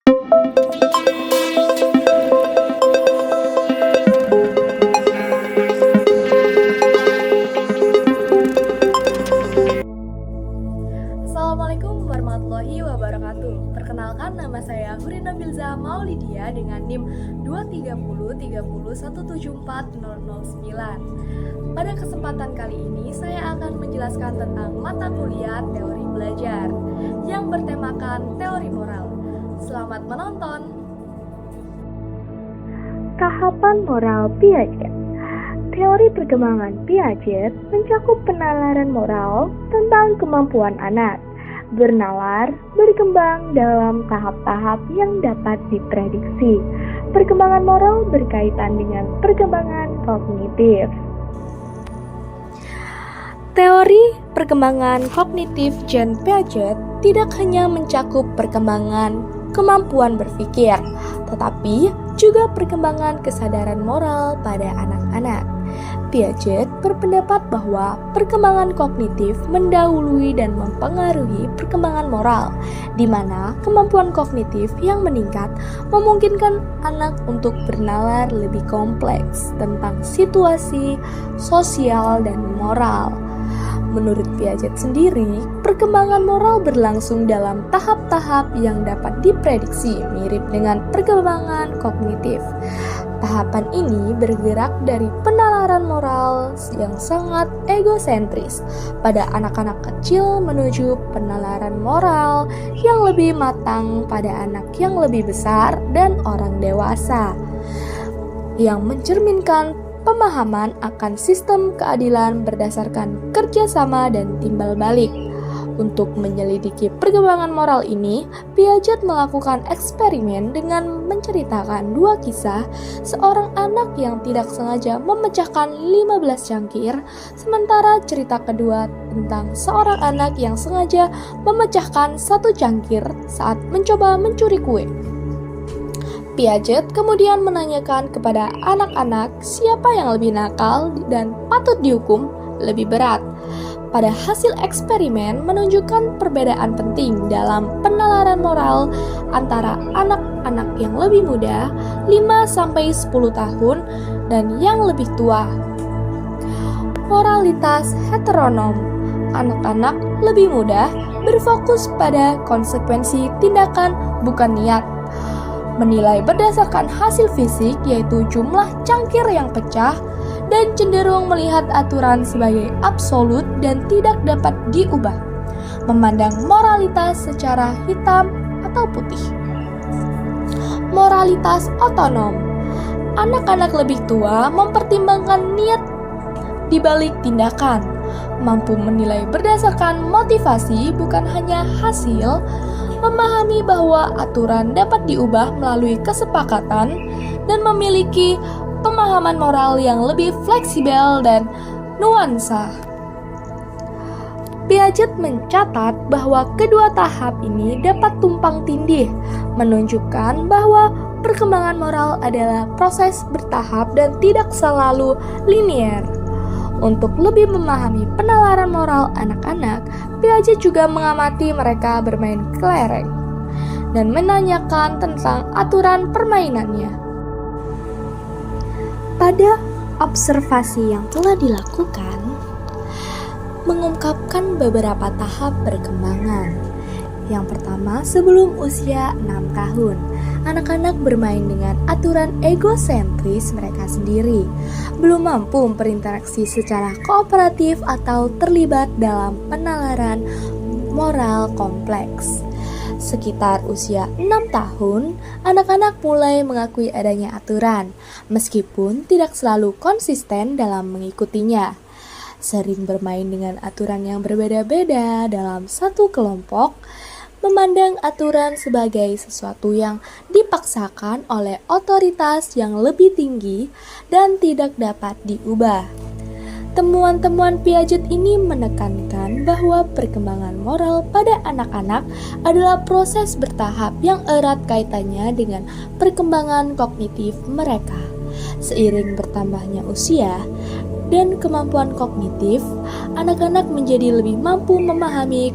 Assalamualaikum warahmatullahi wabarakatuh. Perkenalkan, nama saya Hurina Bilza Maulidia dengan NIM 23030174009. Pada kesempatan kali ini saya akan menjelaskan tentang mata kuliah teori belajar yang bertemakan teori moral. Selamat menonton. Tahapan moral Piaget. Teori perkembangan Piaget mencakup penalaran moral tentang kemampuan anak bernalar, berkembang dalam tahap-tahap yang dapat diprediksi. Perkembangan moral berkaitan dengan perkembangan kognitif. Teori perkembangan kognitif Jean Piaget tidak hanya mencakup perkembangan kemampuan berpikir, tetapi juga perkembangan kesadaran moral pada anak-anak. Piaget berpendapat bahwa perkembangan kognitif mendahului dan mempengaruhi perkembangan moral, di mana kemampuan kognitif yang meningkat memungkinkan anak untuk bernalar lebih kompleks tentang situasi, sosial, dan moral. Menurut Piaget sendiri, perkembangan moral berlangsung dalam tahap-tahap yang dapat diprediksi mirip dengan perkembangan kognitif. Tahapan ini bergerak dari penalaran moral yang sangat egosentris pada anak-anak kecil menuju penalaran moral yang lebih matang pada anak yang lebih besar dan orang dewasa, yang mencerminkan pemahaman akan sistem keadilan berdasarkan kerjasama dan timbal balik. Untuk menyelidiki perkembangan moral ini, Piaget melakukan eksperimen dengan menceritakan dua kisah seorang anak yang tidak sengaja memecahkan 15 cangkir, sementara cerita kedua tentang seorang anak yang sengaja memecahkan satu cangkir saat mencoba mencuri kue. Piaget kemudian menanyakan kepada anak-anak siapa yang lebih nakal dan patut dihukum lebih berat. Pada hasil eksperimen menunjukkan perbedaan penting dalam penalaran moral antara anak-anak yang lebih muda 5-10 tahun dan yang lebih tua. Moralitas heteronom. Anak-anak lebih muda berfokus pada konsekuensi tindakan bukan niat. Menilai berdasarkan hasil fisik yaitu jumlah cangkir yang pecah, dan cenderung melihat aturan sebagai absolut dan tidak dapat diubah. Memandang moralitas secara hitam atau putih. Moralitas otonom. Anak-anak lebih tua mempertimbangkan niat di balik tindakan, mampu menilai berdasarkan motivasi bukan hanya hasil, memahami bahwa aturan dapat diubah melalui kesepakatan, dan memiliki pemahaman moral yang lebih fleksibel dan nuansa. Piaget mencatat bahwa kedua tahap ini dapat tumpang tindih, menunjukkan bahwa perkembangan moral adalah proses bertahap dan tidak selalu linier. Untuk lebih memahami penalaran moral anak-anak, Piaget juga mengamati mereka bermain kelereng dan menanyakan tentang aturan permainannya. Pada observasi yang telah dilakukan, mengungkapkan beberapa tahap perkembangan. Yang pertama, sebelum usia 6 tahun, anak-anak bermain dengan aturan egosentris mereka sendiri, belum mampu berinteraksi secara kooperatif atau terlibat dalam penalaran moral kompleks. Sekitar usia 6 tahun, anak-anak mulai mengakui adanya aturan, meskipun tidak selalu konsisten dalam mengikutinya. Sering bermain dengan aturan yang berbeda-beda dalam satu kelompok, memandang aturan sebagai sesuatu yang dipaksakan oleh otoritas yang lebih tinggi dan tidak dapat diubah. Temuan-temuan Piaget ini menekankan bahwa perkembangan moral pada anak-anak adalah proses bertahap yang erat kaitannya dengan perkembangan kognitif mereka. Seiring bertambahnya usia dan kemampuan kognitif, anak-anak menjadi lebih mampu memahami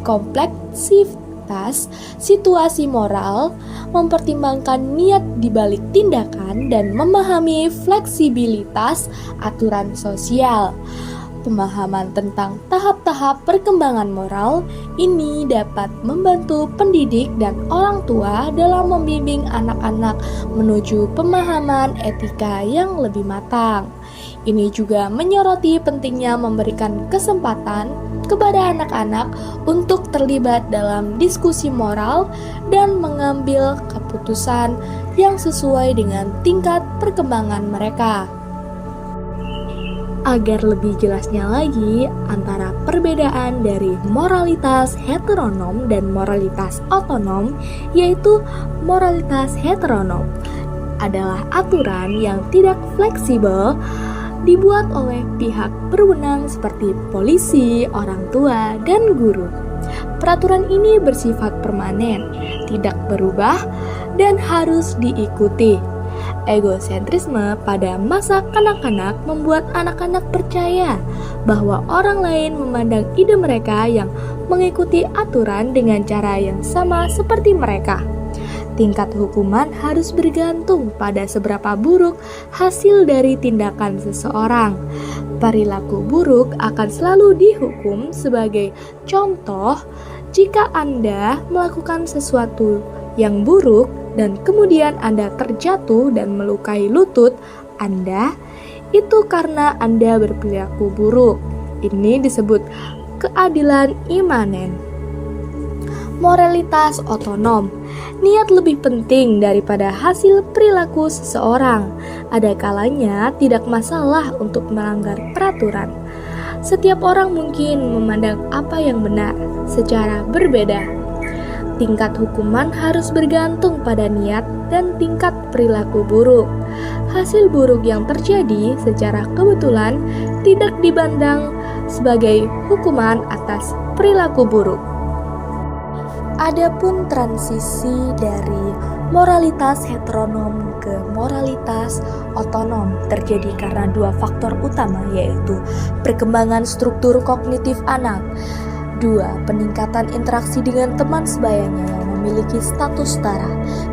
moralitas, situasi moral, mempertimbangkan niat di balik tindakan, dan memahami fleksibilitas aturan sosial. Pemahaman tentang tahap-tahap perkembangan moral ini dapat membantu pendidik dan orang tua dalam membimbing anak-anak menuju pemahaman etika yang lebih matang. Ini juga menyoroti pentingnya memberikan kesempatan kepada anak-anak untuk terlibat dalam diskusi moral dan mengambil keputusan yang sesuai dengan tingkat perkembangan mereka. Agar lebih jelasnya lagi antara perbedaan dari moralitas heteronom dan moralitas otonom, yaitu moralitas heteronom adalah aturan yang tidak fleksibel dibuat oleh pihak berwenang seperti polisi, orang tua, dan guru. Peraturan ini bersifat permanen, tidak berubah, dan harus diikuti. Egosentrisme pada masa kanak-kanak membuat anak-anak percaya bahwa orang lain memandang ide mereka yang mengikuti aturan dengan cara yang sama seperti mereka. Tingkat hukuman harus bergantung pada seberapa buruk hasil dari tindakan seseorang. Perilaku buruk akan selalu dihukum sebagai contoh jika Anda melakukan sesuatu yang buruk dan kemudian Anda terjatuh dan melukai lutut Anda, itu karena Anda berperilaku buruk. Ini disebut keadilan imanen. Moralitas otonom. Niat lebih penting daripada hasil perilaku seseorang. Ada kalanya tidak masalah untuk melanggar peraturan. Setiap orang mungkin memandang apa yang benar secara berbeda. Tingkat hukuman harus bergantung pada niat dan tingkat perilaku buruk. Hasil buruk yang terjadi secara kebetulan tidak dipandang sebagai hukuman atas perilaku buruk. Adapun transisi dari moralitas heteronom ke moralitas otonom terjadi karena dua faktor utama, yaitu perkembangan struktur kognitif anak. 2. Peningkatan interaksi dengan teman sebayanya yang memiliki status setara.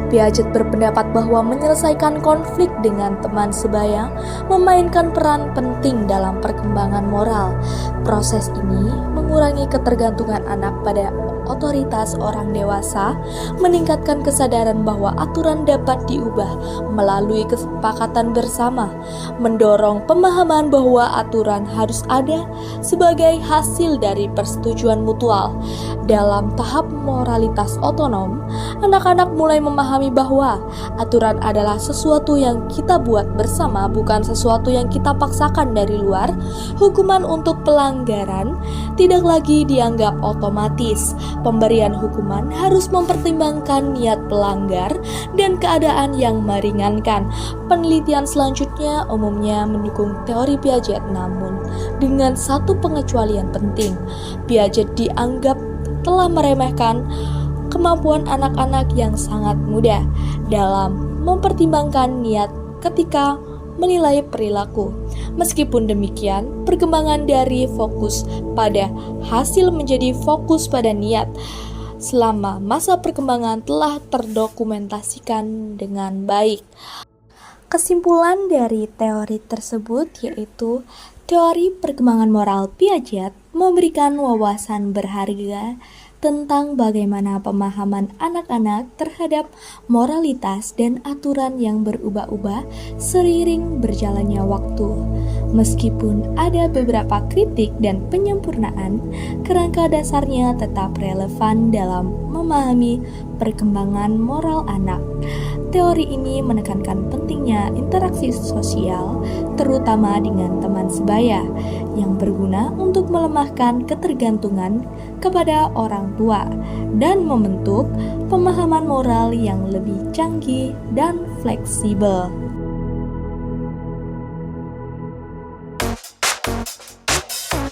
Piaget berpendapat bahwa menyelesaikan konflik dengan teman sebaya memainkan peran penting dalam perkembangan moral. Proses ini mengurangi ketergantungan anak pada otoritas orang dewasa, meningkatkan kesadaran bahwa aturan dapat diubah melalui kesepakatan bersama, mendorong pemahaman bahwa aturan harus ada sebagai hasil dari persetujuan mutual. Dalam tahap moralitas otonom, anak-anak mulai memahami bahwa aturan adalah sesuatu yang kita buat bersama, bukan sesuatu yang kita paksakan dari luar. Hukuman untuk pelanggaran tidak lagi dianggap otomatis. Pemberian hukuman harus mempertimbangkan niat pelanggar dan keadaan yang meringankan. Penelitian selanjutnya umumnya mendukung teori Piaget, namun dengan satu pengecualian penting. Piaget dianggap telah meremehkan kemampuan anak-anak yang sangat muda dalam mempertimbangkan niat ketika menilai perilaku. Meskipun demikian, perkembangan dari fokus pada hasil menjadi fokus pada niat selama masa perkembangan telah terdokumentasikan dengan baik. Kesimpulan dari teori tersebut yaitu teori perkembangan moral Piaget memberikan wawasan berharga tentang bagaimana pemahaman anak-anak terhadap moralitas dan aturan yang berubah-ubah seiring berjalannya waktu. Meskipun ada beberapa kritik dan penyempurnaan, kerangka dasarnya tetap relevan dalam memahami perkembangan moral anak. Teori ini menekankan pentingnya interaksi sosial, terutama dengan teman sebaya, yang berguna untuk melemahkan ketergantungan kepada orang tua dan membentuk pemahaman moral yang lebih canggih dan fleksibel.